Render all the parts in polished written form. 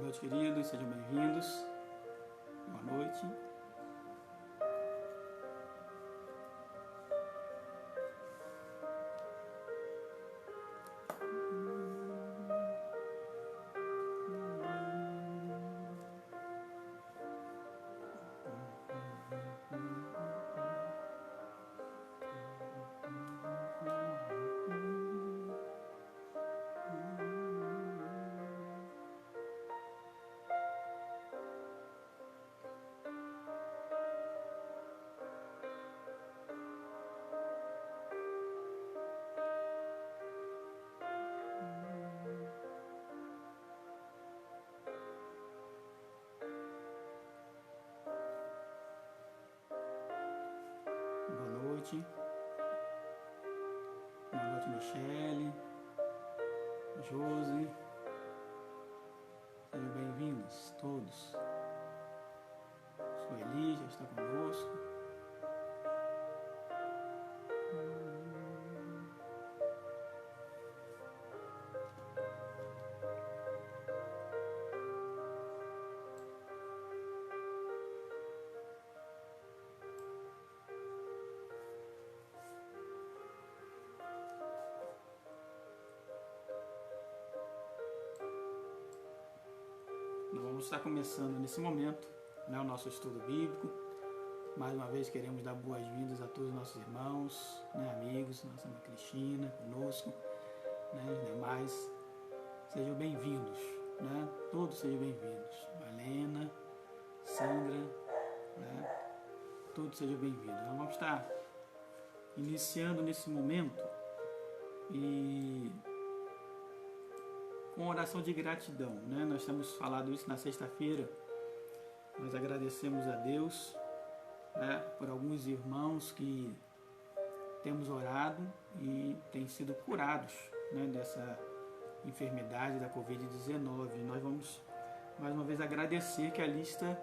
noite, queridos, sejam bem-vindos. Boa noite. Boa noite. Boa noite, Michele, Josi. Sejam bem-vindos todos. Sueli já está conosco. Nós vamos estar começando nesse momento, o nosso estudo bíblico. Mais uma vez queremos dar boas-vindas a todos os nossos irmãos, amigos, nossa irmã Cristina conosco, os demais. Sejam bem-vindos, todos sejam bem-vindos. Malena, Sandra, todos sejam bem-vindos. Nós vamos estar iniciando nesse momento e com oração de gratidão, Nós temos falado isso na sexta-feira. Nós agradecemos a Deus, por alguns irmãos que temos orado e têm sido curados, dessa enfermidade da Covid-19. Nós vamos mais uma vez agradecer que a lista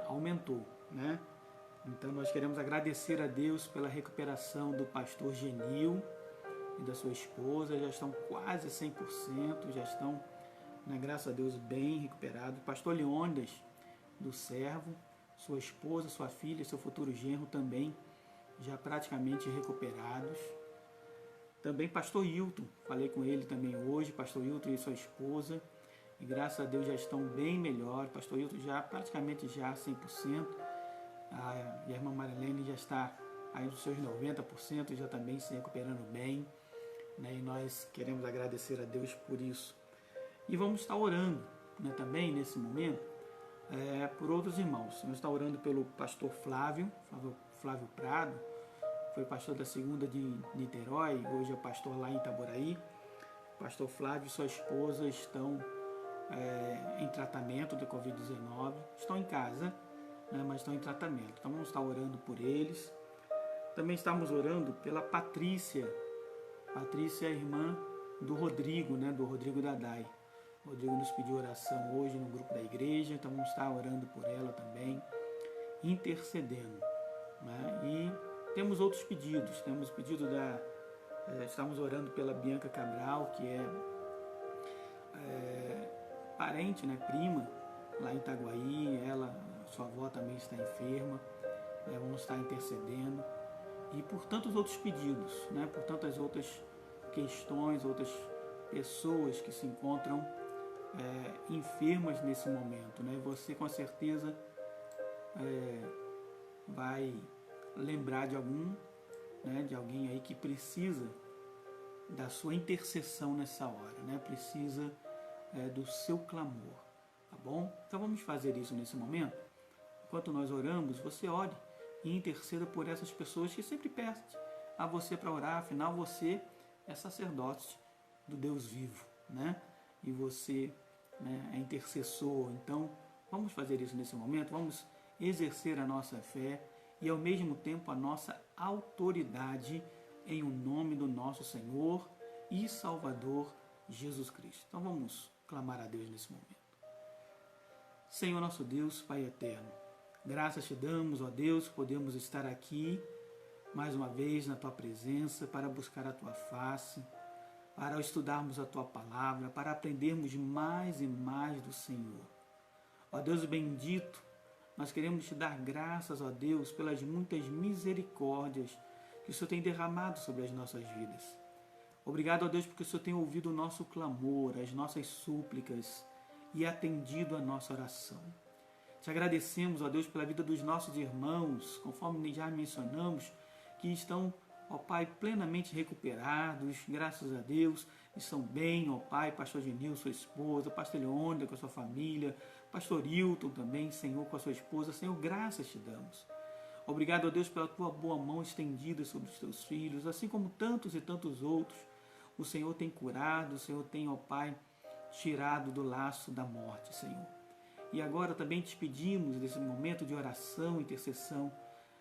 aumentou, Então nós queremos agradecer a Deus pela recuperação do pastor Genil e da sua esposa. Já estão quase 100%, já estão, graças a Deus, bem recuperados. Pastor Leônidas do Servo, sua esposa, sua filha, seu futuro genro também já praticamente recuperados. Também pastor Hilton, falei com ele também hoje, pastor Hilton e sua esposa, e graças a Deus já estão bem melhor. Pastor Hilton já praticamente já 100%, e a irmã Marilene já está aí nos seus 90%, já também se recuperando bem, E nós queremos agradecer a Deus por isso. E vamos estar orando, também nesse momento, por outros irmãos. Vamos estar orando pelo pastor Flávio Prado, foi pastor da segunda de Niterói, hoje é pastor lá em Itaboraí. Pastor Flávio e sua esposa estão em tratamento de Covid-19, estão em casa, mas estão em tratamento. Então vamos estar orando por eles. Também estamos orando pela Patrícia, irmã do Rodrigo, do Rodrigo Dadai. O Rodrigo nos pediu oração hoje no grupo da igreja, então vamos estar orando por ela também, intercedendo, E temos outros pedidos. Temos o pedido estamos orando pela Bianca Cabral, que é parente, prima, lá em Itaguaí. Sua avó também está enferma, vamos estar intercedendo. E por tantos outros pedidos, por tantas outras questões, outras pessoas que se encontram enfermas nesse momento, Você com certeza vai lembrar de de alguém aí que precisa da sua intercessão nessa hora, Precisa do seu clamor, tá bom? Então vamos fazer isso nesse momento. Enquanto nós oramos, você ore e interceda por essas pessoas que sempre pedem a você para orar. Afinal, você é sacerdote do Deus vivo, E você é intercessor. Então, vamos fazer isso nesse momento. Vamos exercer a nossa fé e, ao mesmo tempo, a nossa autoridade em o nome do nosso Senhor e Salvador Jesus Cristo. Então, vamos clamar a Deus nesse momento. Senhor nosso Deus, Pai eterno, graças te damos, ó Deus, podemos estar aqui mais uma vez na Tua presença para buscar a Tua face, para estudarmos a Tua palavra, para aprendermos mais e mais do Senhor. Ó Deus bendito, nós queremos Te dar graças, ó Deus, pelas muitas misericórdias que o Senhor tem derramado sobre as nossas vidas. Obrigado, ó Deus, porque o Senhor tem ouvido o nosso clamor, as nossas súplicas e atendido a nossa oração. Te agradecemos, ó Deus, pela vida dos nossos irmãos, conforme já mencionamos, que estão, ó Pai, plenamente recuperados, graças a Deus, estão bem, ó Pai, pastor Genil, sua esposa, pastor Leônida com a sua família, pastor Hilton também, Senhor, com a sua esposa. Senhor, graças te damos. Obrigado, ó Deus, pela tua boa mão estendida sobre os teus filhos, assim como tantos e tantos outros. O Senhor tem curado, o Senhor tem, ó Pai, tirado do laço da morte, Senhor. E agora também te pedimos, nesse momento de oração, intercessão,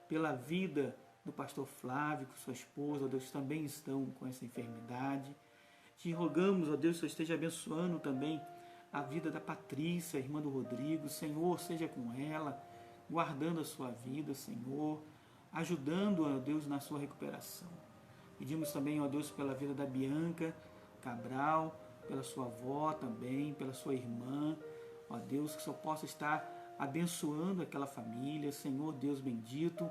pela vida do pastor Flávio, com sua esposa, ó Deus, também estão com essa enfermidade. Te rogamos, ó Deus, que o Senhor esteja abençoando também a vida da Patrícia, a irmã do Rodrigo. Senhor, seja com ela, guardando a sua vida, Senhor, ajudando, ó Deus, na sua recuperação. Pedimos também, ó Deus, pela vida da Bianca Cabral, pela sua avó também, pela sua irmã, ó Deus, que o Senhor possa estar abençoando aquela família, Senhor, Deus bendito,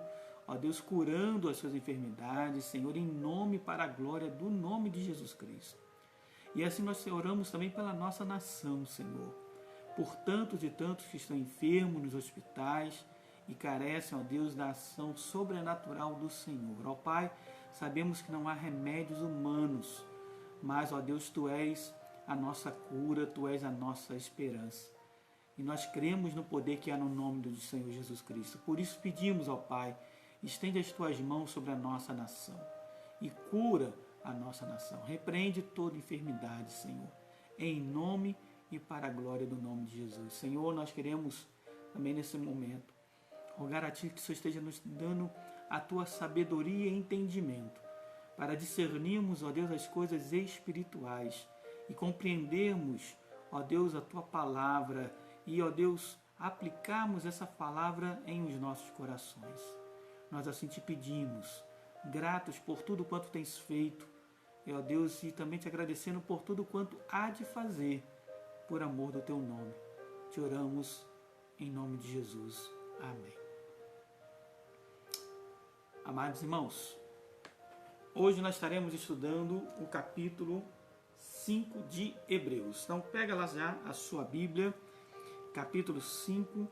ó Deus, curando as suas enfermidades, Senhor, em nome para a glória do nome de Jesus Cristo. E assim nós oramos também pela nossa nação, Senhor, por tantos e tantos que estão enfermos nos hospitais e carecem, ó Deus, da ação sobrenatural do Senhor. Ó Pai, sabemos que não há remédios humanos, mas, ó Deus, Tu és a nossa cura, Tu és a nossa esperança. E nós cremos no poder que há no nome do Senhor Jesus Cristo. Por isso pedimos, ó Pai, estende as Tuas mãos sobre a nossa nação e cura a nossa nação. Repreende toda enfermidade, Senhor, em nome e para a glória do nome de Jesus. Senhor, nós queremos também nesse momento rogar a Ti que o Senhor esteja nos dando a Tua sabedoria e entendimento para discernirmos, ó Deus, as coisas espirituais e compreendermos, ó Deus, a Tua palavra e, ó Deus, aplicarmos essa palavra em os nossos corações. Nós assim Te pedimos, gratos por tudo quanto Tens feito, e, ó Deus, e também Te agradecendo por tudo quanto há de fazer, por amor do Teu nome. Te oramos em nome de Jesus. Amém. Amados irmãos, hoje nós estaremos estudando o capítulo 5 de Hebreus. Então pega lá já a sua Bíblia, capítulo 5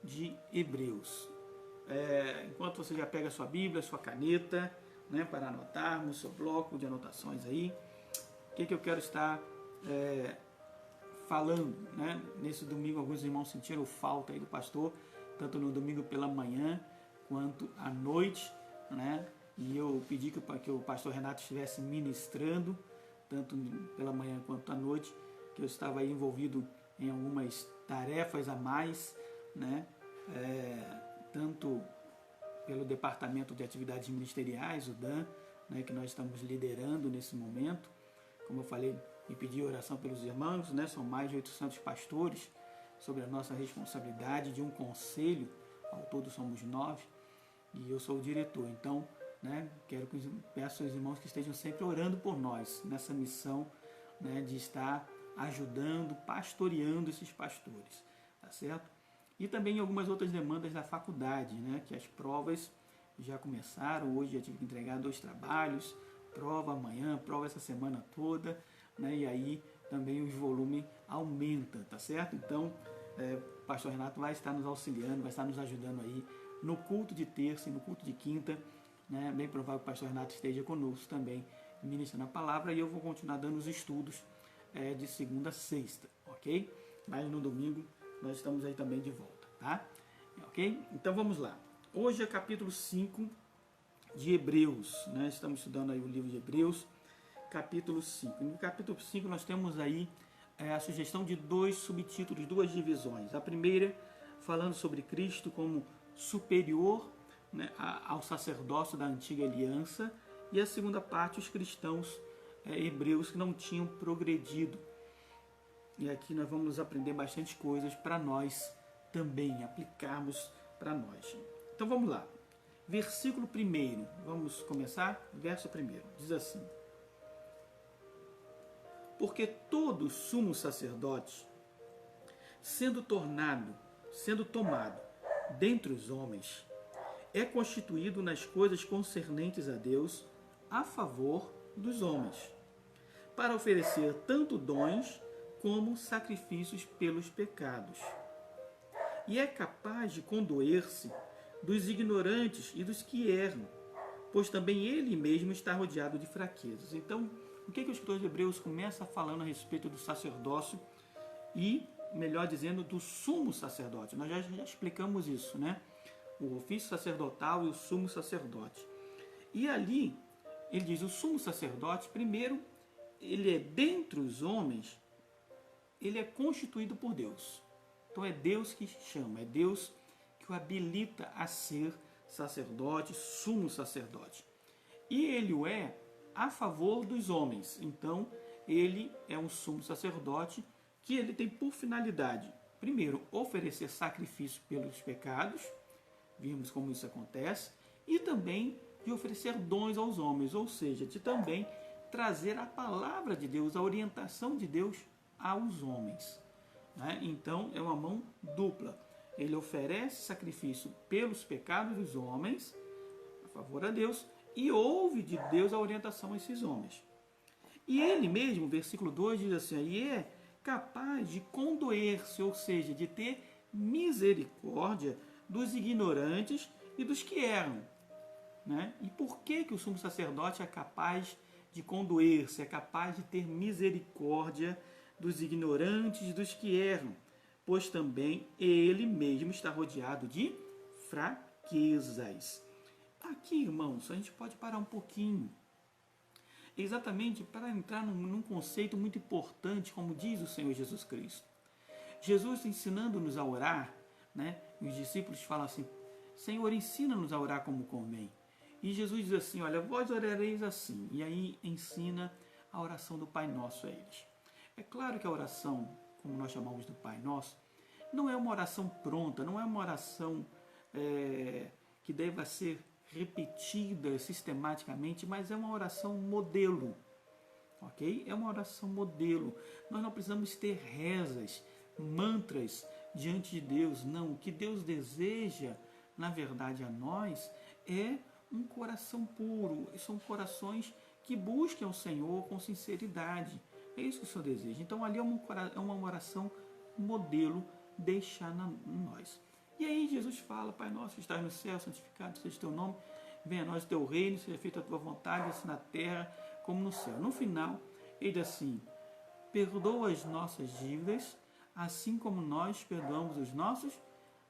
de Hebreus. Enquanto você já pega a sua Bíblia, a sua caneta, né, para anotarmos, seu bloco de anotações aí, o que eu quero estar falando, né? Nesse domingo alguns irmãos sentiram falta aí do pastor, tanto no domingo pela manhã quanto à noite, né? E eu pedi que o pastor Renato estivesse ministrando, tanto pela manhã quanto à noite, que eu estava aí envolvido em algumas tarefas a mais, né? Tanto pelo Departamento de Atividades Ministeriais, o DAN, né, que nós estamos liderando nesse momento. Como eu falei, e pedi oração pelos irmãos, né? São mais de 800 pastores sobre a nossa responsabilidade de um conselho, ao todo somos 9, e eu sou o diretor. Então, né, peço aos irmãos que estejam sempre orando por nós, nessa missão, né, de estar ajudando, pastoreando esses pastores, tá certo? E também algumas outras demandas da faculdade, né, que as provas já começaram, hoje já tive que entregar 2 trabalhos, prova amanhã, prova essa semana toda, né, e aí também o volume aumenta, tá certo? Então, o pastor Renato vai estar nos auxiliando, vai estar nos ajudando aí no culto de terça e no culto de quinta, né? Bem provável que o pastor Renato esteja conosco também, ministrando a palavra, e eu vou continuar dando os estudos de segunda a sexta, ok? Mas no domingo nós estamos aí também de volta, tá? Ok? Então vamos lá. Hoje é capítulo 5 de Hebreus, né? Estamos estudando aí o livro de Hebreus, capítulo 5. No capítulo 5 nós temos aí a sugestão de 2 subtítulos, 2 divisões. A primeira, falando sobre Cristo como superior, né, ao sacerdócio da antiga aliança, e a segunda parte, os cristãos hebreus que não tinham progredido. E aqui nós vamos aprender bastante coisas para nós também, aplicarmos para nós. Então vamos lá. Versículo 1, vamos começar? Verso 1, diz assim: Porque todo sumo sacerdote, sendo tomado dentre os homens, é constituído nas coisas concernentes a Deus a favor dos homens, para oferecer tanto dons como sacrifícios pelos pecados. E é capaz de condoer-se dos ignorantes e dos que erram, pois também ele mesmo está rodeado de fraquezas. Então, o que o escritor de Hebreus começa falando a respeito do sacerdócio e, melhor dizendo, do sumo sacerdote? Nós já explicamos isso, né? O ofício sacerdotal e o sumo sacerdote. E ali, ele diz, o sumo sacerdote, primeiro, ele é dentre os homens, ele é constituído por Deus. Então é Deus que chama, é Deus que o habilita a ser sacerdote, sumo sacerdote. E ele o é a favor dos homens. Então, ele é um sumo sacerdote que ele tem por finalidade, primeiro, oferecer sacrifício pelos pecados, vimos como isso acontece, e também de oferecer dons aos homens, ou seja, de também trazer a palavra de Deus, a orientação de Deus aos homens. Né? Então, é uma mão dupla. Ele oferece sacrifício pelos pecados dos homens, a favor a Deus, e ouve de Deus a orientação a esses homens. E ele mesmo, versículo 2, diz assim, e é capaz de condoer-se, ou seja, de ter misericórdia dos ignorantes e dos que erram. Né? E por que o sumo sacerdote é capaz de condoer-se, é capaz de ter misericórdia dos ignorantes e dos que erram? Pois também ele mesmo está rodeado de fraquezas. Aqui, irmãos, a gente pode parar um pouquinho, exatamente para entrar num conceito muito importante, como diz o Senhor Jesus Cristo. Jesus ensinando-nos a orar, né? Os discípulos falam assim, Senhor, ensina-nos a orar como convém. E Jesus diz assim, olha, vós orareis assim. E aí ensina a oração do Pai Nosso a eles. É claro que a oração, como nós chamamos do Pai Nosso, não é uma oração pronta, não é uma oração que deva ser repetida sistematicamente, mas é uma oração modelo, ok? É uma oração modelo. Nós não precisamos ter rezas, mantras diante de Deus, não. O que Deus deseja, na verdade, a nós é um coração puro, são corações que busquem o Senhor com sinceridade. É isso que o Senhor deseja. Então ali é uma oração modelo, deixar em nós. E aí Jesus fala, Pai nosso que estás no céu, santificado seja o teu nome, venha a nós o teu reino, seja feita a tua vontade, assim na terra como no céu. No final, ele diz assim, perdoa as nossas dívidas, assim como nós perdoamos os nossos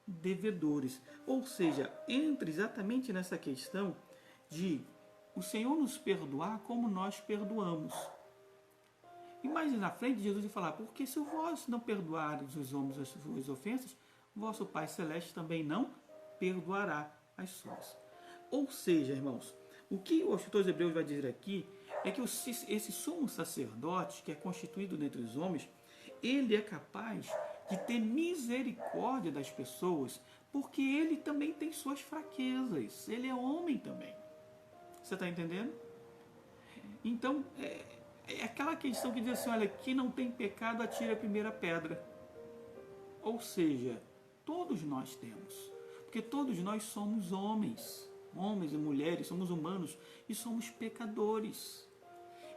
devedores. Ou seja, entra exatamente nessa questão de o Senhor nos perdoar como nós perdoamos. E mais na frente, Jesus vai falar, porque se vós não perdoares os homens as suas ofensas, vosso Pai Celeste também não perdoará as suas. Ou seja, irmãos, o que o escritor de Hebreus vai dizer aqui é que esse sumo sacerdote, que é constituído dentre os homens, ele é capaz de ter misericórdia das pessoas, porque ele também tem suas fraquezas, ele é homem também. Você está entendendo? Então, é aquela questão que diz assim, olha, quem não tem pecado atira a primeira pedra. Ou seja, todos nós temos, porque todos nós somos homens e mulheres, somos humanos e somos pecadores.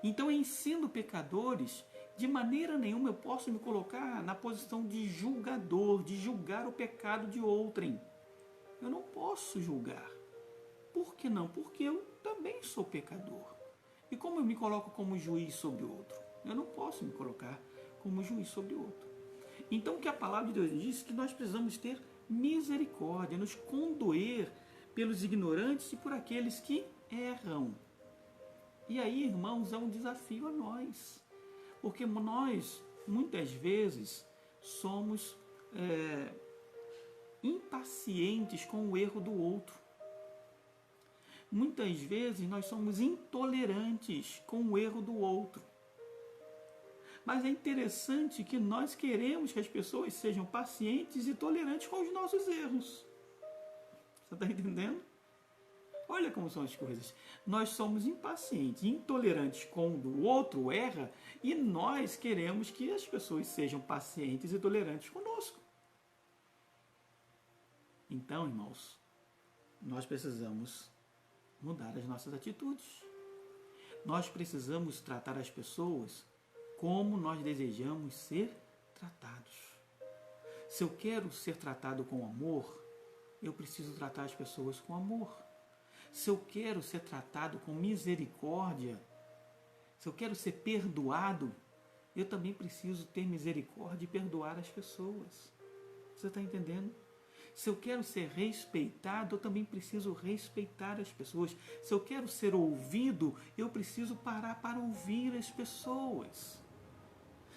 Então, em sendo pecadores, de maneira nenhuma eu posso me colocar na posição de julgador, de julgar o pecado de outrem. Eu não posso julgar. Por que não? Porque eu também sou pecador. E como eu me coloco como juiz sobre o outro? Eu não posso me colocar como juiz sobre o outro. Então, o que a palavra de Deus diz é que nós precisamos ter misericórdia, nos condoer pelos ignorantes e por aqueles que erram. E aí, irmãos, é um desafio a nós. Porque nós, muitas vezes, somos impacientes com o erro do outro. Muitas vezes nós somos intolerantes com o erro do outro. Mas é interessante que nós queremos que as pessoas sejam pacientes e tolerantes com os nossos erros. Você está entendendo? Olha como são as coisas. Nós somos impacientes, intolerantes quando o outro erra e nós queremos que as pessoas sejam pacientes e tolerantes conosco. Então, irmãos, nós precisamos mudar as nossas atitudes. Nós precisamos tratar as pessoas como nós desejamos ser tratados. Se eu quero ser tratado com amor, eu preciso tratar as pessoas com amor. Se eu quero ser tratado com misericórdia, se eu quero ser perdoado, eu também preciso ter misericórdia e perdoar as pessoas. Você está entendendo? Se eu quero ser respeitado, eu também preciso respeitar as pessoas. Se eu quero ser ouvido, eu preciso parar para ouvir as pessoas.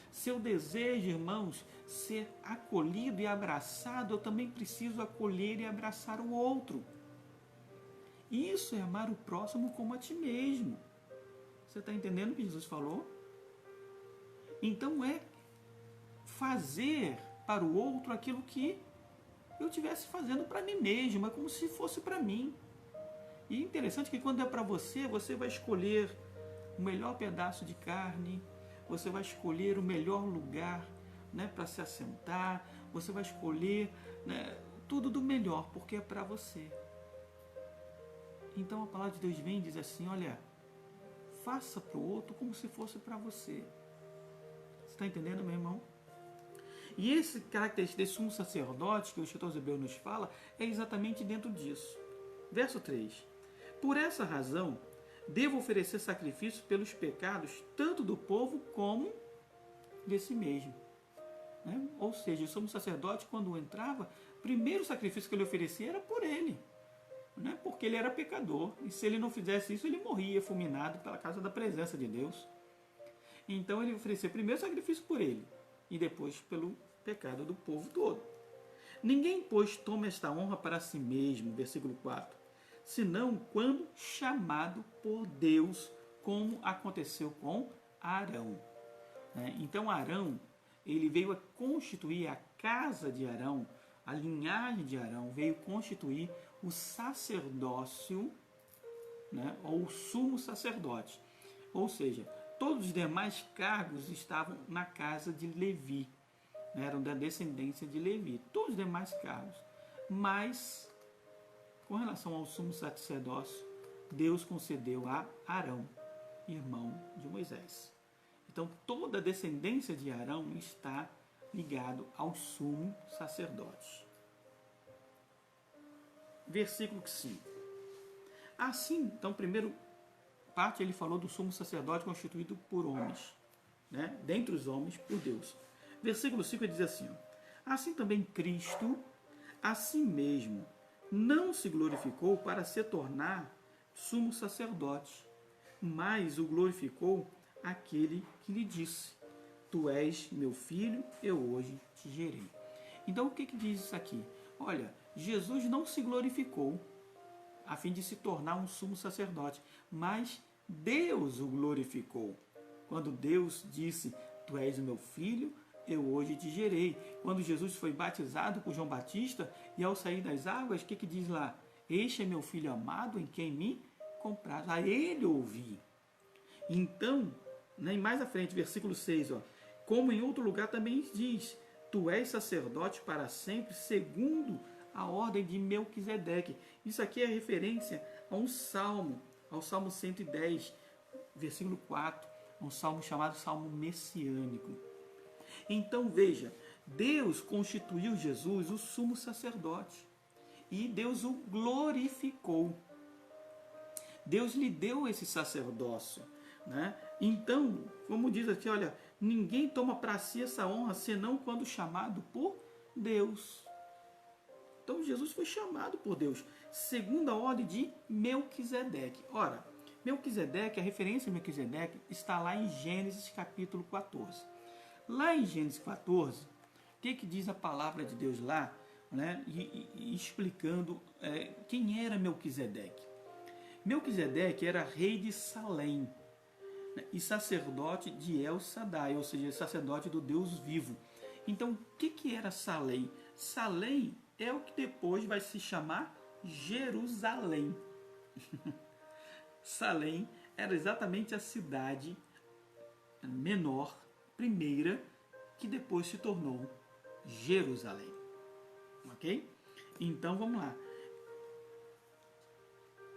Se eu desejo, irmãos, ser acolhido e abraçado, eu também preciso acolher e abraçar o outro. Isso é amar o próximo como a ti mesmo. Você está entendendo o que Jesus falou? Então é fazer para o outro aquilo que eu estivesse fazendo para mim mesmo, é como se fosse para mim. E é interessante que quando é para você, você vai escolher o melhor pedaço de carne, você vai escolher o melhor lugar, né, para se assentar, você vai escolher, né, tudo do melhor, porque é para você. Então a palavra de Deus vem e diz assim, olha, faça para o outro como se fosse para você. Você está entendendo, meu irmão? E esse característica desse sumo sacerdote que o escritor Hebreus nos fala é exatamente dentro disso. Verso 3. Por essa razão, devo oferecer sacrifício pelos pecados tanto do povo como de si mesmo. Né? Ou seja, o sumo sacerdote, quando entrava, o primeiro sacrifício que ele oferecia era por ele. Né? Porque ele era pecador. E se ele não fizesse isso, ele morria fulminado pela causa da presença de Deus. Então ele oferecia primeiro sacrifício por ele e depois pelo pecado do povo todo. Ninguém, pois, toma esta honra para si mesmo, versículo 4, senão quando chamado por Deus, como aconteceu com Arão. Então Arão, ele veio a constituir a casa de Arão, a linhagem de Arão, veio constituir o sacerdócio, né, ou o sumo sacerdote. Ou seja, todos os demais cargos estavam na casa de Levi, né, eram da descendência de Levi, todos os demais cargos. Mas, com relação ao sumo sacerdócio, Deus concedeu a Arão, irmão de Moisés. Então, toda a descendência de Arão está ligado ao sumo sacerdote. Versículo 5. Assim, então, primeiro parte ele falou do sumo sacerdote constituído por homens, né? Dentre os homens, por Deus. Versículo 5 ele diz assim, assim também Cristo, a si mesmo, não se glorificou para se tornar sumo sacerdote, mas o glorificou aquele que lhe disse, tu és meu filho, eu hoje te gerei. Então o que diz isso aqui? Olha, Jesus não se glorificou a fim de se tornar um sumo sacerdote, mas Deus o glorificou. Quando Deus disse, tu és o meu filho, eu hoje te gerei. Quando Jesus foi batizado por João Batista, e ao sair das águas, o que diz lá? Este é meu filho amado, em quem me compraz. A ele ouvi. Então, né, mais à frente, versículo 6, ó, como em outro lugar também diz, tu és sacerdote para sempre, segundo a ordem de Melquisedeque. Isso aqui é referência a um salmo, ao Salmo 110, versículo 4, um salmo chamado Salmo Messiânico. Então veja, Deus constituiu Jesus o sumo sacerdote e Deus o glorificou. Deus lhe deu esse sacerdócio, né? Então, como diz aqui, olha, ninguém toma para si essa honra senão quando chamado por Deus. Então Jesus foi chamado por Deus, segundo a ordem de Melquisedeque. Ora, Melquisedeque, a referência a Melquisedeque está lá em Gênesis capítulo 14. Lá em Gênesis 14, o que diz a palavra de Deus lá, né, e explicando quem era Melquisedeque. Melquisedeque era rei de Salém, né, e sacerdote de El Shaddai, ou seja, sacerdote do Deus vivo. Então, o que era Salém? Salém é o que depois vai se chamar Jerusalém. Salém era exatamente a cidade menor, primeira, que depois se tornou Jerusalém. Ok? Então vamos lá.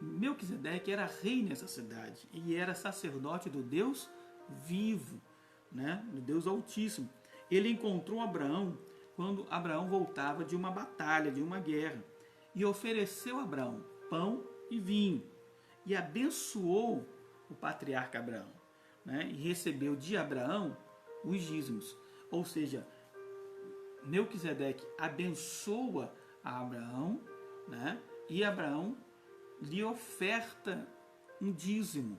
Melquisedeque era rei nessa cidade e era sacerdote do Deus vivo, né? Do Deus Altíssimo. Ele encontrou Abraão quando Abraão voltava de uma batalha, de uma guerra, e ofereceu a Abraão pão e vinho, e abençoou o patriarca Abraão, né? E recebeu de Abraão os dízimos. Ou seja, Melquisedeque abençoa a Abraão, né? E Abraão lhe oferta um dízimo,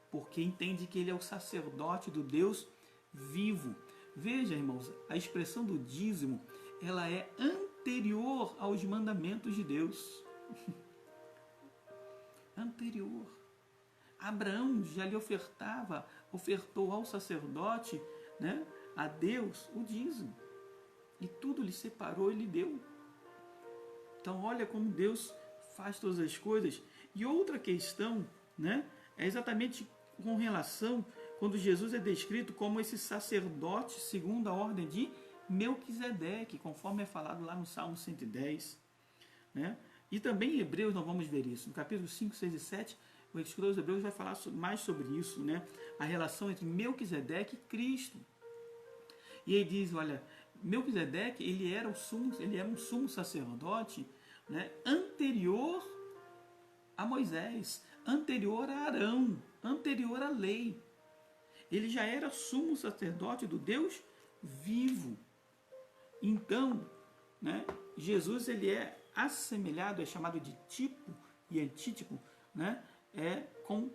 porque entende que ele é o sacerdote do Deus vivo. Veja, irmãos, a expressão do dízimo, ela é anterior aos mandamentos de Deus. Anterior. Abraão já lhe ofertou ao sacerdote, né, a Deus, o dízimo. E tudo lhe separou e lhe deu. Então, olha como Deus faz todas as coisas. E outra questão, né, é exatamente com relação quando Jesus é descrito como esse sacerdote segundo a ordem de Melquisedeque, conforme é falado lá no Salmo 110. Né? E também em Hebreus nós vamos ver isso. No capítulo 5, 6 e 7, o escritor dos Hebreus vai falar mais sobre isso, né? A relação entre Melquisedeque e Cristo. E ele diz, olha, Melquisedeque, ele era um sumo sacerdote, né, anterior a Moisés, anterior a Arão, anterior à lei. Ele já era sumo sacerdote do Deus vivo. Então, né, Jesus ele é assemelhado, é chamado de tipo e antítipo, né, com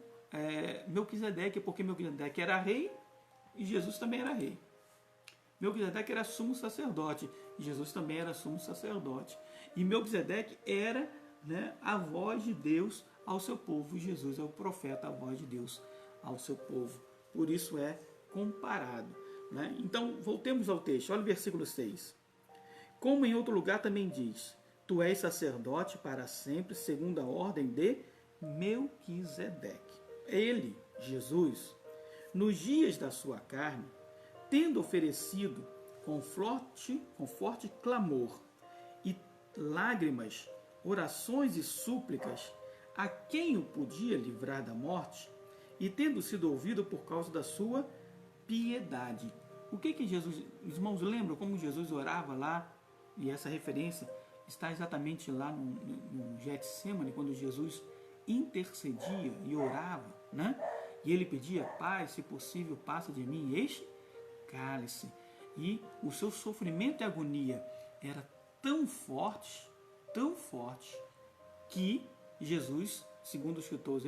Melquisedeque, porque Melquisedeque era rei e Jesus também era rei. Melquisedeque era sumo sacerdote, e Jesus também era sumo sacerdote. E Melquisedeque era, né, a voz de Deus ao seu povo. Jesus é o profeta, a voz de Deus ao seu povo. Por isso é comparado. Né? Então, voltemos ao texto. Olha o versículo 6. Como em outro lugar também diz, tu és sacerdote para sempre, segundo a ordem de Melquisedeque. Ele, Jesus, nos dias da sua carne, tendo oferecido com forte clamor e lágrimas, orações e súplicas a quem o podia livrar da morte, e tendo sido ouvido por causa da sua piedade. O que Jesus, irmãos, lembram como Jesus orava lá? E essa referência está exatamente lá no Getsemane, quando Jesus intercedia e orava, né? E ele pedia, Pai, se possível, passa de mim este cálice. E o seu sofrimento e agonia era tão forte, que Jesus, segundo os escritores,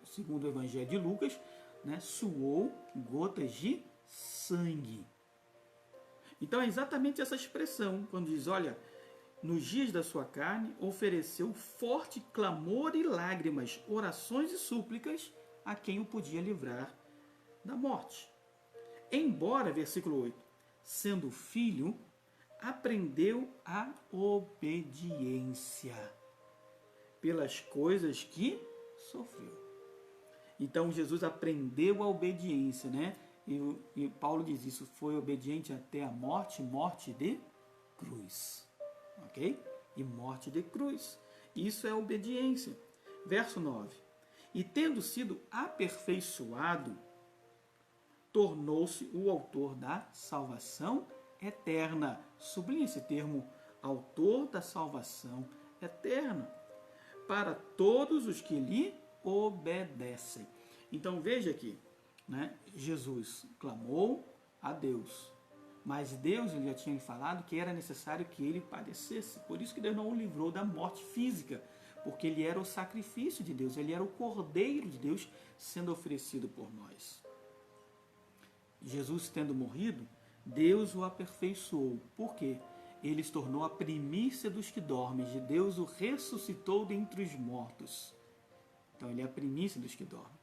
segundo o Evangelho de Lucas, né, suou gotas de sangue. Então é exatamente essa expressão, quando diz, olha, nos dias da sua carne, ofereceu forte clamor e lágrimas, orações e súplicas a quem o podia livrar da morte. Embora, versículo 8, sendo filho, aprendeu a obediência pelas coisas que sofreu. Então Jesus aprendeu a obediência, né? E Paulo diz isso, foi obediente até a morte, morte de cruz. Ok? E morte de cruz. Isso é obediência. Verso 9. E tendo sido aperfeiçoado, tornou-se o autor da salvação eterna. Sublinhe esse termo, autor da salvação eterna, para todos os que lhe obedecem. Então veja aqui, né? Jesus clamou a Deus, mas Deus ele já tinha falado que era necessário que ele padecesse. Por isso que Deus não o livrou da morte física, porque ele era o sacrifício de Deus, ele era o Cordeiro de Deus sendo oferecido por nós. Jesus tendo morrido, Deus o aperfeiçoou. Por quê? Ele se tornou a primícia dos que dormem. De Deus o ressuscitou dentre os mortos. Então ele é a primícia dos que dormem.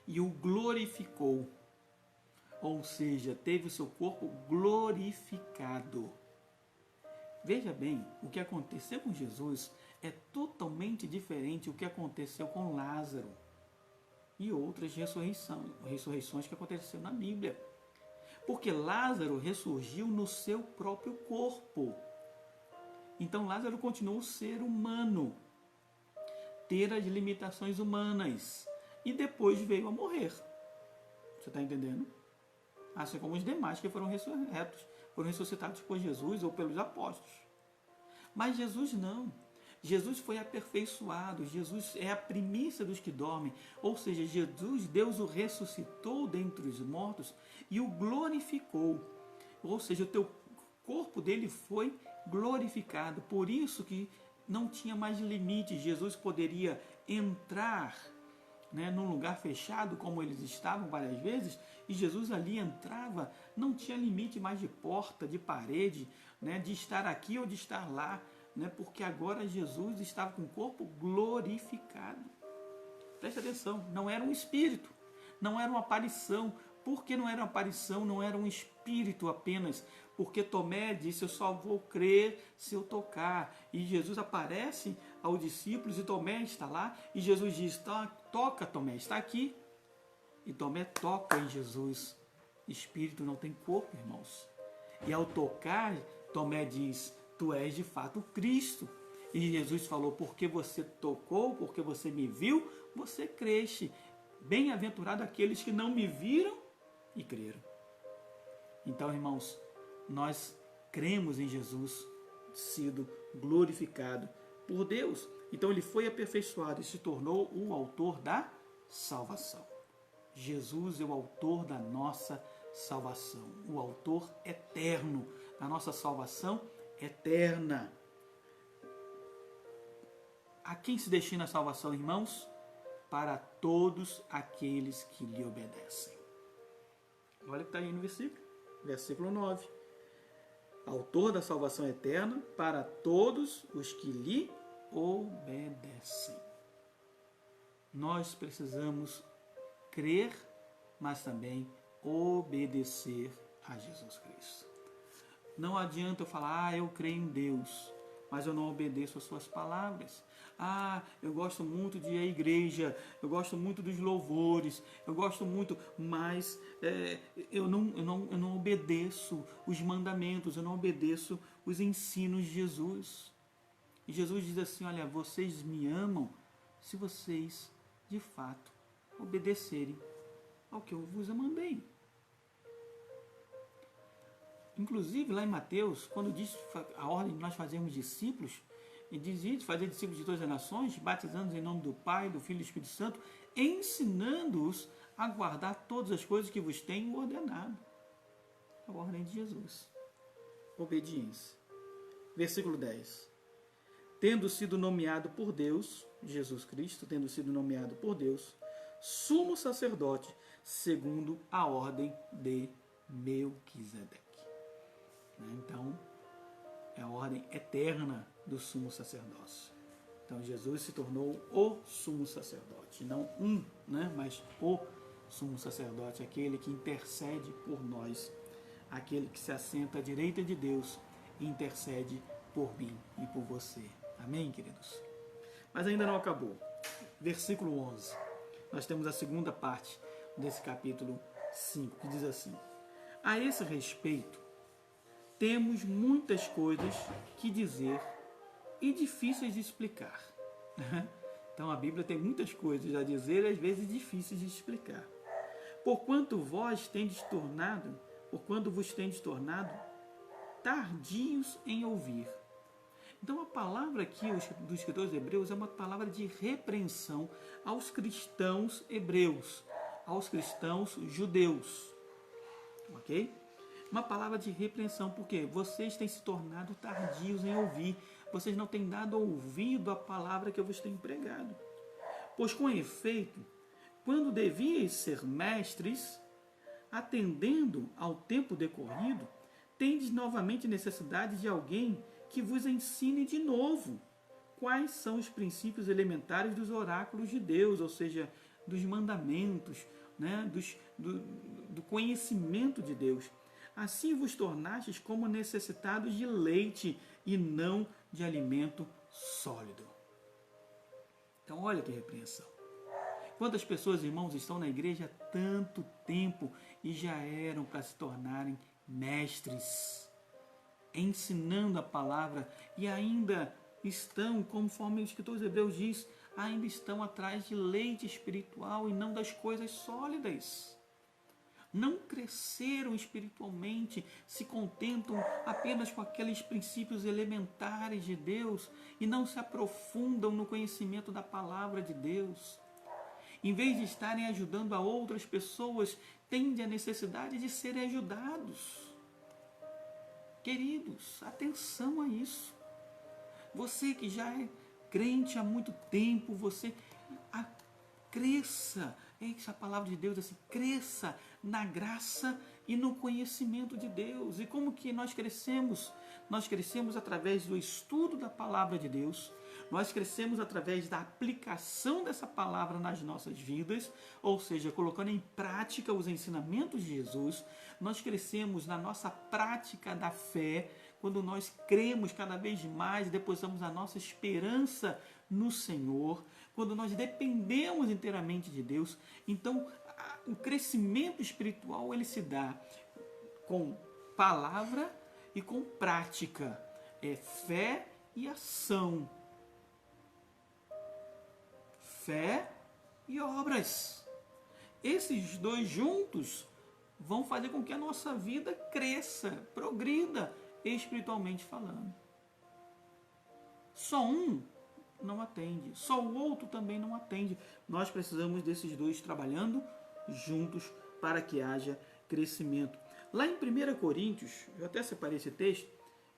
E o glorificou. Ou seja, teve o seu corpo glorificado. Veja bem, o que aconteceu com Jesus é totalmente diferente do que aconteceu com Lázaro e outras ressurreições que aconteceram na Bíblia. Porque Lázaro ressurgiu no seu próprio corpo. Então Lázaro continuou ser humano, ter as limitações humanas, e depois veio a morrer. Você está entendendo? Assim como os demais que foram ressuscitados por Jesus ou pelos apóstolos. Mas Jesus não. Jesus foi aperfeiçoado. Jesus é a primícia dos que dormem. Ou seja, Jesus, Deus o ressuscitou dentre os mortos e o glorificou. Ou seja, o teu corpo dele foi glorificado. Por isso que não tinha mais limite. Jesus poderia entrar, num lugar fechado, como eles estavam várias vezes, e Jesus ali entrava, não tinha limite mais de porta, de parede, de estar aqui ou de estar lá, porque agora Jesus estava com o corpo glorificado. Preste atenção, não era um espírito, não era uma aparição. Por que não era uma aparição, não era um espírito apenas? Porque Tomé disse, eu só vou crer se eu tocar. E Jesus aparece aos discípulos e Tomé está lá. E Jesus diz, toca Tomé, está aqui. E Tomé toca em Jesus. Espírito não tem corpo, irmãos. E ao tocar, Tomé diz, tu és de fato o Cristo. E Jesus falou, porque você tocou, porque você me viu, você creste. Bem-aventurado aqueles que não me viram e creram. Então, irmãos, nós cremos em Jesus sido glorificado por Deus. Então ele foi aperfeiçoado e se tornou o autor da salvação. Jesus é o autor da nossa salvação, o autor eterno da nossa salvação eterna. A quem se destina a salvação, irmãos? Para todos aqueles que lhe obedecem. Olha o que está aí no versículo 9. Autor da salvação eterna para todos os que lhe obedecem. Nós precisamos crer, mas também obedecer a Jesus Cristo. Não adianta eu falar, eu creio em Deus, mas eu não obedeço as suas palavras. Eu gosto muito de ir à igreja, eu gosto muito dos louvores, eu gosto muito, mas eu não obedeço os mandamentos, eu não obedeço os ensinos de Jesus. E Jesus diz assim, olha, vocês me amam se vocês, de fato, obedecerem ao que eu vos mandei. Inclusive, lá em Mateus, quando diz a ordem de nós fazermos discípulos, e diz fazer discípulos de todas as nações, batizando-os em nome do Pai, do Filho e do Espírito Santo, ensinando-os a guardar todas as coisas que vos tenho ordenado. A ordem de Jesus. Obediência. Versículo 10. Tendo sido nomeado por Deus, Jesus Cristo, tendo sido nomeado por Deus, sumo sacerdote, segundo a ordem de Melquisedeque. Então, é a ordem eterna do sumo sacerdócio. Então, Jesus se tornou o sumo sacerdote. Não mas o sumo sacerdote, aquele que intercede por nós, aquele que se assenta à direita de Deus e intercede por mim e por você. Amém, queridos? Mas ainda não acabou. Versículo 11. Nós temos a segunda parte desse capítulo 5, que diz assim: a esse respeito, temos muitas coisas que dizer e difíceis de explicar. Então a Bíblia tem muitas coisas a dizer e às vezes difíceis de explicar. Porquanto vos tendes tornado tardios em ouvir. Então a palavra aqui dos escritores hebreus é uma palavra de repreensão aos cristãos hebreus, aos cristãos judeus. Ok? Uma palavra de repreensão, porque vocês têm se tornado tardios em ouvir. Vocês não têm dado ouvido à palavra que eu vos tenho pregado. Pois com efeito, quando devíeis ser mestres, atendendo ao tempo decorrido, tendes novamente necessidade de alguém que vos ensine de novo quais são os princípios elementares dos oráculos de Deus, ou seja, dos mandamentos, do conhecimento de Deus, assim vos tornastes como necessitados de leite e não de alimento sólido. Então, olha que repreensão. Quantas pessoas, irmãos, estão na igreja há tanto tempo e já eram para se tornarem mestres, ensinando a palavra, e ainda estão, conforme o escritor dos Hebreus diz, ainda estão atrás de leite espiritual e não das coisas sólidas. Não cresceram espiritualmente, se contentam apenas com aqueles princípios elementares de Deus e não se aprofundam no conhecimento da palavra de Deus. Em vez de estarem ajudando a outras pessoas, têm a necessidade de serem ajudados. Queridos, atenção a isso. Você que já é crente há muito tempo, você cresça. Essa palavra de Deus assim, cresça na graça e no conhecimento de Deus. E como que nós crescemos? Nós crescemos através do estudo da palavra de Deus. Nós crescemos através da aplicação dessa palavra nas nossas vidas, ou seja, colocando em prática os ensinamentos de Jesus. Nós crescemos na nossa prática da fé, quando nós cremos cada vez mais, depositamos a nossa esperança no Senhor, quando nós dependemos inteiramente de Deus. Então, o crescimento espiritual ele se dá com palavra e com prática. É fé e ação. Fé e obras. Esses dois juntos vão fazer com que a nossa vida cresça, progrida espiritualmente falando. Só um não atende, só o outro também não atende. Nós precisamos desses dois trabalhando juntos para que haja crescimento. Lá em 1 Coríntios, eu até separei esse texto,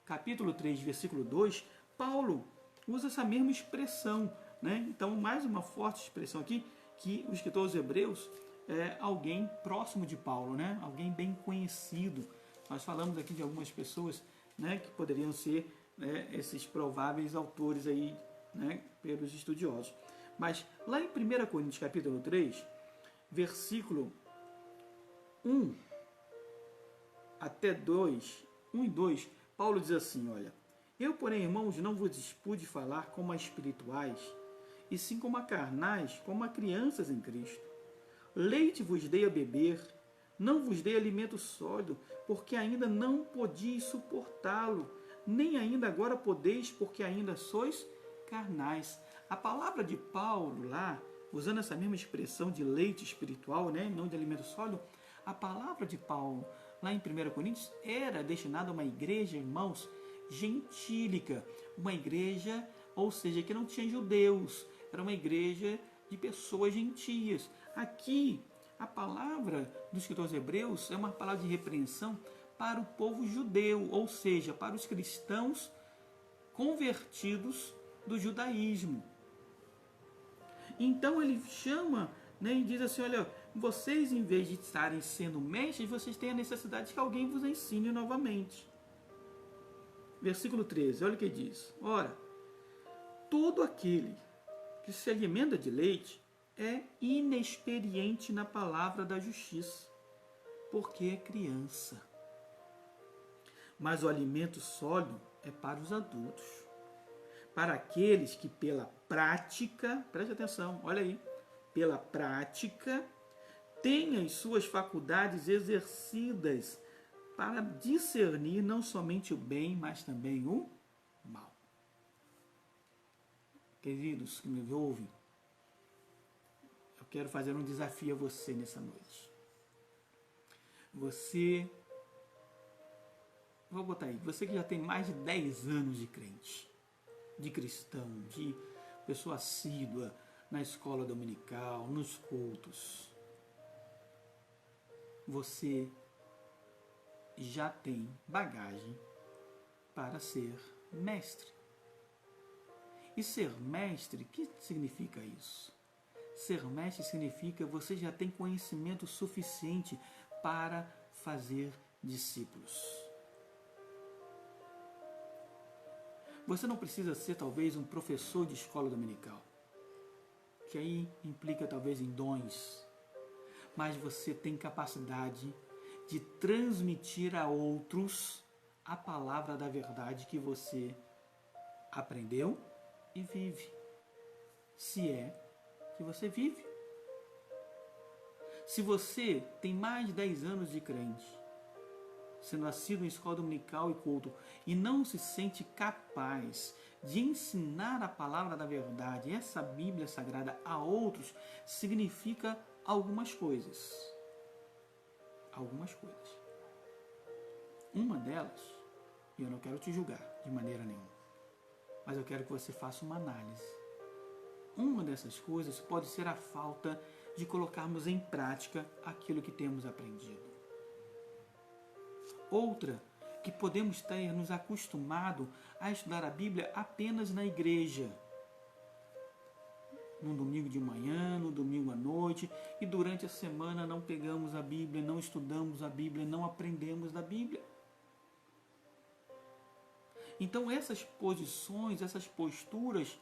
capítulo 3, versículo 2, Paulo usa essa mesma expressão, né? Então, mais uma forte expressão aqui, que o escritor aos Hebreus é alguém próximo de Paulo, né? Alguém bem conhecido. Nós falamos aqui de algumas pessoas, né, que poderiam ser, né, esses prováveis autores aí, né, pelos estudiosos. Mas lá em 1 Coríntios capítulo 3, versículo 1 até 2, 1 e 2, Paulo diz assim, olha, eu, porém, irmãos, não vos pude falar como a espirituais, e sim como a carnais, como a crianças em Cristo. Leite vos dei a beber, não vos dei alimento sólido, porque ainda não podíeis suportá-lo, nem ainda agora podeis, porque ainda sois carnais. A palavra de Paulo lá, usando essa mesma expressão de leite espiritual, né, não de alimento sólido, a palavra de Paulo lá em 1 Coríntios era destinada a uma igreja, irmãos, gentílica, uma igreja, ou seja, que não tinha judeus, era uma igreja de pessoas gentias. Aqui, a palavra dos escritores hebreus é uma palavra de repreensão para o povo judeu, ou seja, para os cristãos convertidos do judaísmo. Então ele chama, né, e diz assim, olha, vocês em vez de estarem sendo mestres, vocês têm a necessidade que alguém vos ensine novamente. Versículo 13, olha o que diz. Ora, todo aquele que se alimenta de leite é inexperiente na palavra da justiça, porque é criança. Mas o alimento sólido é para os adultos, para aqueles que pela prática, preste atenção, olha aí, pela prática, têm as suas faculdades exercidas para discernir não somente o bem, mas também o mal. Queridos que me ouvem, eu quero fazer um desafio a você nessa noite. Você, vou botar aí, você que já tem mais de 10 anos de crente, de cristão, de pessoa assídua na escola dominical, nos cultos, você já tem bagagem para ser mestre. E ser mestre, o que significa isso? Ser mestre significa você já tem conhecimento suficiente para fazer discípulos. Você não precisa ser talvez um professor de escola dominical, que aí implica talvez em dons, mas você tem capacidade de transmitir a outros a palavra da verdade que você aprendeu e vive. Se é que você vive. Se você tem mais de 10 anos de crente, sendo nascido em escola dominical e culto, e não se sente capaz de ensinar a palavra da verdade, essa Bíblia Sagrada, a outros, significa algumas coisas. Algumas coisas. Uma delas, e eu não quero te julgar de maneira nenhuma, mas eu quero que você faça uma análise. Uma dessas coisas pode ser a falta de colocarmos em prática aquilo que temos aprendido. Outra, que podemos ter nos acostumado a estudar a Bíblia apenas na igreja. No domingo de manhã, no domingo à noite, e durante a semana não pegamos a Bíblia, não estudamos a Bíblia, não aprendemos da Bíblia. Então essas posições, essas posturas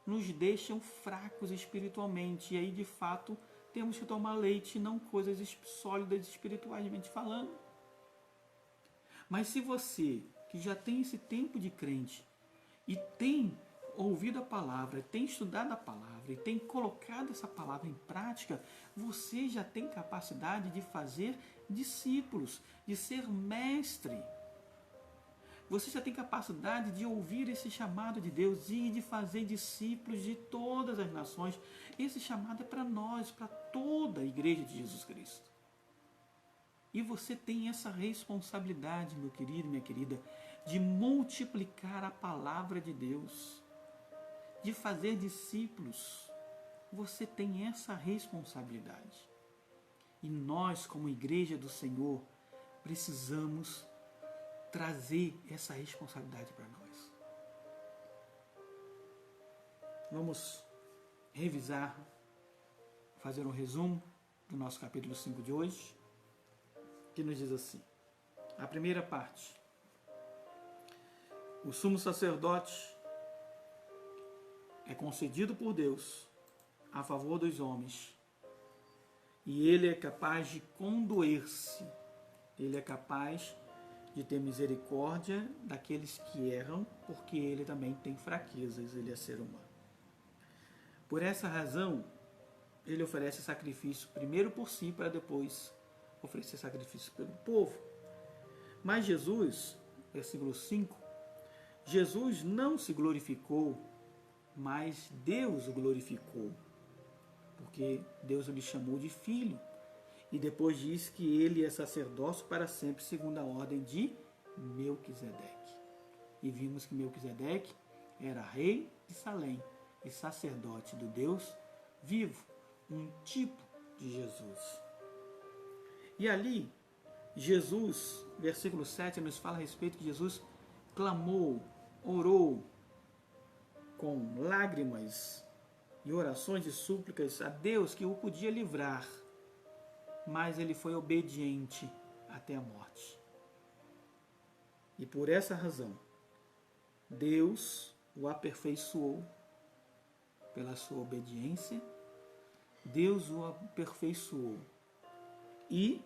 nos deixam fracos espiritualmente. E aí, de fato, temos que tomar leite, não coisas sólidas espiritualmente falando. Mas se você, que já tem esse tempo de crente, e tem ouvido a palavra, tem estudado a palavra, e tem colocado essa palavra em prática, você já tem capacidade de fazer discípulos, de ser mestre. Você já tem capacidade de ouvir esse chamado de Deus e de fazer discípulos de todas as nações. Esse chamado é para nós, para toda a igreja de Jesus Cristo. E você tem essa responsabilidade, meu querido, minha querida, de multiplicar a palavra de Deus, de fazer discípulos. Você tem essa responsabilidade. E nós, como igreja do Senhor, precisamos trazer essa responsabilidade para nós. Vamos revisar, fazer um resumo do nosso capítulo 5 de hoje, que nos diz assim. A primeira parte. O sumo sacerdote é concedido por Deus a favor dos homens, e ele é capaz de condoer-se, ele é capaz de ter misericórdia daqueles que erram, porque ele também tem fraquezas, ele é ser humano. Por essa razão, ele oferece sacrifício primeiro por si, para depois oferecer sacrifício pelo povo. Mas Jesus, versículo 5, Jesus não se glorificou, mas Deus o glorificou, porque Deus lhe chamou de filho. E depois diz que ele é sacerdócio para sempre, segundo a ordem de Melquisedeque. E vimos que Melquisedeque era rei de Salém e sacerdote do Deus vivo, um tipo de Jesus. E ali, Jesus, versículo 7, nos fala a respeito que Jesus clamou, orou com lágrimas e orações e súplicas a Deus que o podia livrar, mas ele foi obediente até a morte. E por essa razão, Deus o aperfeiçoou pela sua obediência, Deus o aperfeiçoou e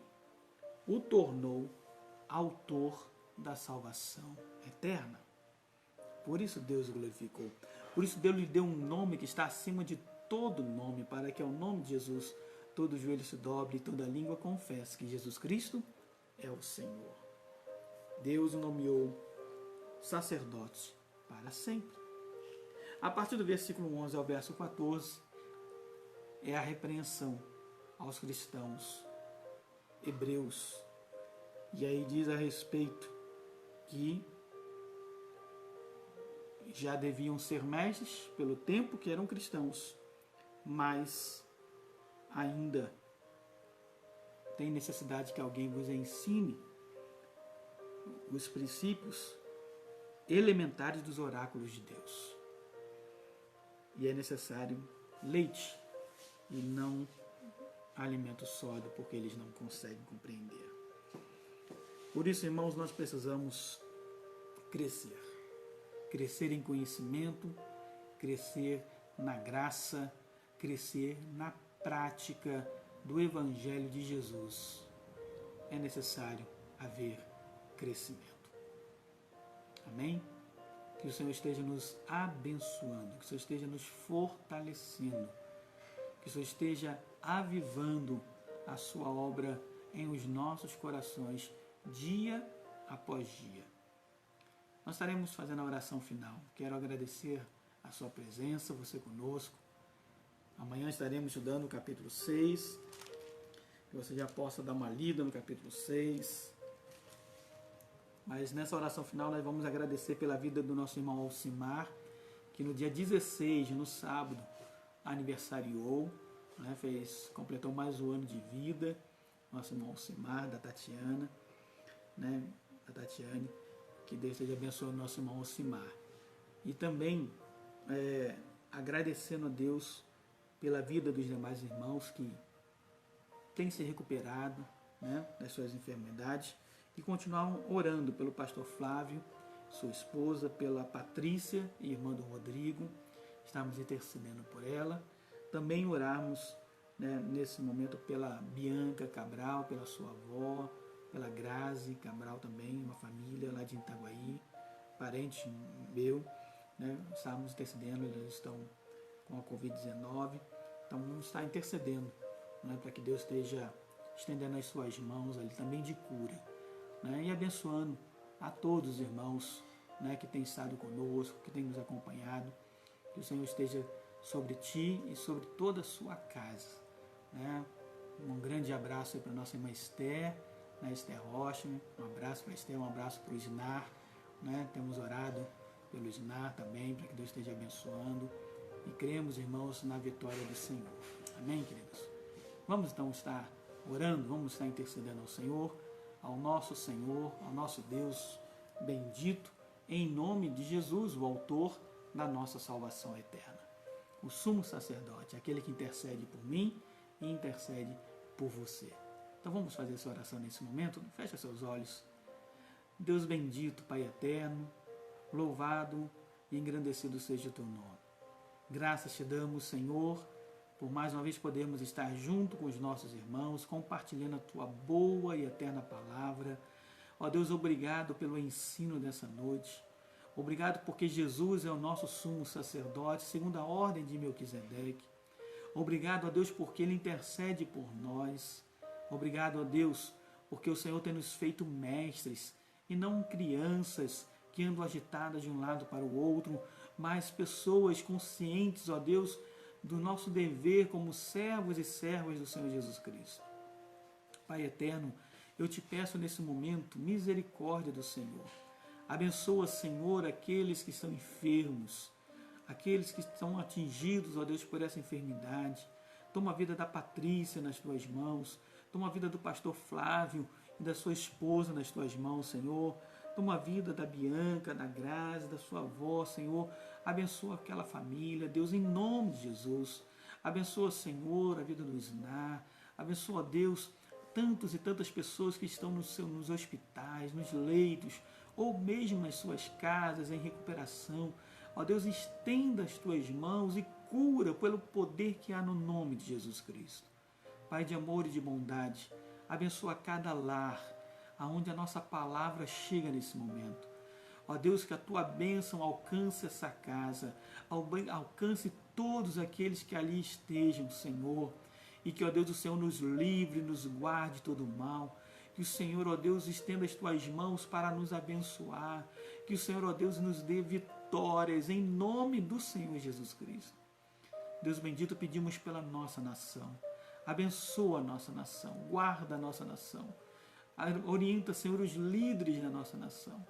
o tornou autor da salvação eterna. Por isso Deus o glorificou. Por isso Deus lhe deu um nome que está acima de todo nome, para que ao nome de Jesus todo joelho se dobre e toda língua confesse que Jesus Cristo é o Senhor. Deus o nomeou sacerdote para sempre. A partir do versículo 11 ao verso 14, é a repreensão aos cristãos hebreus. E aí diz a respeito que já deviam ser mestres pelo tempo que eram cristãos, mas ainda tem necessidade que alguém vos ensine os princípios elementares dos oráculos de Deus. E é necessário leite e não alimento sólido, porque eles não conseguem compreender. Por isso, irmãos, nós precisamos crescer. Crescer em conhecimento, crescer na graça, crescer na prática do Evangelho de Jesus. é necessário haver crescimento. Amém? Que o Senhor esteja nos abençoando, que o Senhor esteja nos fortalecendo, que o Senhor esteja avivando a sua obra em os nossos corações, dia após dia. Nós estaremos fazendo a oração final. Quero agradecer a sua presença, você conosco. Amanhã estaremos estudando o capítulo 6, que você já possa dar uma lida no capítulo 6. Mas nessa oração final nós vamos agradecer pela vida do nosso irmão Alcimar, que no dia 16, no sábado, aniversariou, né, completou mais um ano de vida. Nosso irmão Alcimar, da Tatiana, né, da Tatiane, que Deus esteja abençoando o nosso irmão Alcimar. E também agradecendo a Deus pela vida dos demais irmãos que têm se recuperado, né, das suas enfermidades, e continuar orando pelo pastor Flávio, sua esposa, pela Patrícia, irmã do Rodrigo. Estamos intercedendo por ela. Também orarmos, né, nesse momento pela Bianca Cabral, pela sua avó, pela Grazi Cabral também, uma família lá de Itaguaí, parente meu, né, estamos intercedendo, eles estão com a Covid-19, então vamos estar intercedendo, né, para que Deus esteja estendendo as suas mãos ali também de cura, né, e abençoando a todos os irmãos, né, que têm estado conosco, que têm nos acompanhado, que o Senhor esteja sobre ti e sobre toda a sua casa, né. Um grande abraço para a nossa irmã Esther, né, Esther Rocha, um abraço para Esther, um abraço para o Isnar, né, temos orado pelo Isnar também, para que Deus esteja abençoando, e cremos, irmãos, na vitória do Senhor. Amém, queridos? Vamos então estar orando, vamos estar intercedendo ao Senhor, ao nosso Deus bendito, em nome de Jesus, o autor da nossa salvação eterna. O sumo sacerdote, aquele que intercede por mim e intercede por você. Então vamos fazer essa oração nesse momento. Fecha seus olhos. Deus bendito, Pai eterno, louvado e engrandecido seja o teu nome. Graças te damos, Senhor, por mais uma vez podermos estar junto com os nossos irmãos, compartilhando a tua boa e eterna palavra. Ó Deus, obrigado pelo ensino dessa noite. Obrigado porque Jesus é o nosso sumo sacerdote, segundo a ordem de Melquisedeque. Obrigado, ó Deus, porque Ele intercede por nós. Obrigado, ó Deus, porque o Senhor tem nos feito mestres e não crianças que andam agitadas de um lado para o outro, mas pessoas conscientes, ó Deus, do nosso dever como servos e servas do Senhor Jesus Cristo. Pai eterno, eu te peço nesse momento misericórdia do Senhor. Abençoa, Senhor, aqueles que estão enfermos, aqueles que estão atingidos, ó Deus, por essa enfermidade. Toma a vida da Patrícia nas tuas mãos. Toma a vida do pastor Flávio e da sua esposa nas tuas mãos, Senhor. Toma a vida da Bianca, da Grazi, da sua avó, Senhor. Abençoa aquela família, Deus, em nome de Jesus. Abençoa, Senhor, a vida do Isnar. Abençoa, Deus, tantos e tantas pessoas que estão nos hospitais, nos leitos, ou mesmo nas suas casas, em recuperação. Ó Deus, estenda as tuas mãos e cura pelo poder que há no nome de Jesus Cristo. Pai de amor e de bondade, abençoa cada lar, aonde a nossa palavra chega nesse momento. Ó Deus, que a tua bênção alcance essa casa, alcance todos aqueles que ali estejam, Senhor, e que, ó Deus, o Senhor nos livre, nos guarde de todo mal. Que o Senhor, ó Deus, estenda as tuas mãos para nos abençoar. Que o Senhor, ó Deus, nos dê vitórias em nome do Senhor Jesus Cristo. Deus bendito, pedimos pela nossa nação. Abençoa a nossa nação, guarda a nossa nação. Orienta, Senhor, os líderes da nossa nação.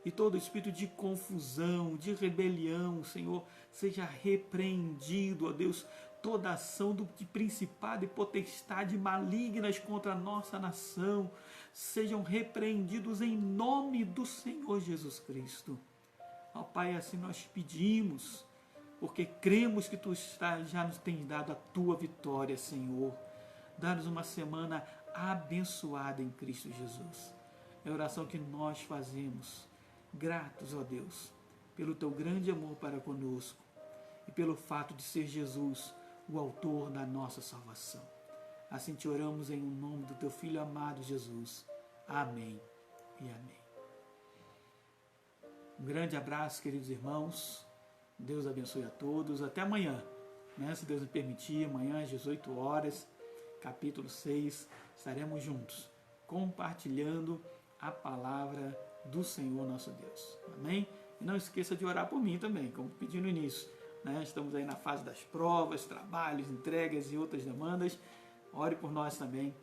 E todo espírito de confusão, de rebelião, Senhor, seja repreendido, ó Deus. Toda ação de principado e potestade malignas contra a nossa nação sejam repreendidos em nome do Senhor Jesus Cristo. Ó Pai, assim nós pedimos, porque cremos que Tu já nos tens dado a Tua vitória, Senhor. Dá-nos uma semana abençoada em Cristo Jesus. É a oração que nós fazemos, gratos, ó Deus, pelo Teu grande amor para conosco e pelo fato de ser Jesus o autor da nossa salvação. Assim te oramos em nome do teu Filho amado Jesus. Amém e amém. Um grande abraço, queridos irmãos. Deus abençoe a todos. Até amanhã, né? Se Deus me permitir, amanhã às 18 horas, capítulo 6, estaremos juntos, compartilhando a palavra do Senhor nosso Deus. Amém? E não esqueça de orar por mim também, como pedi no início, né? Estamos aí na fase das provas, trabalhos, entregas e outras demandas. Ore por nós também,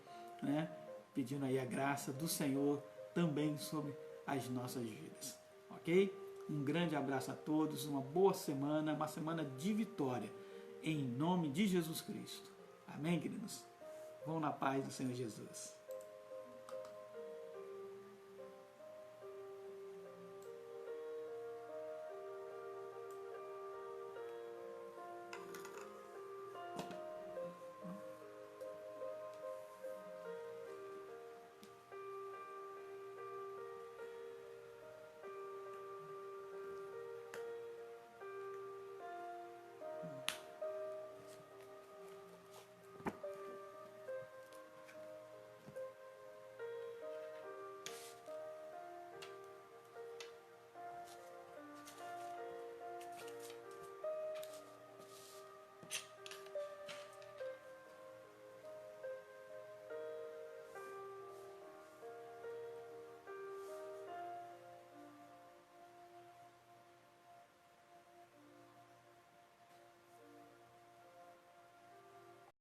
né? Pedindo aí a graça do Senhor também sobre as nossas vidas. Ok? Um grande abraço a todos, uma boa semana, uma semana de vitória, em nome de Jesus Cristo. Amém, queridos? Vão na paz do Senhor Jesus.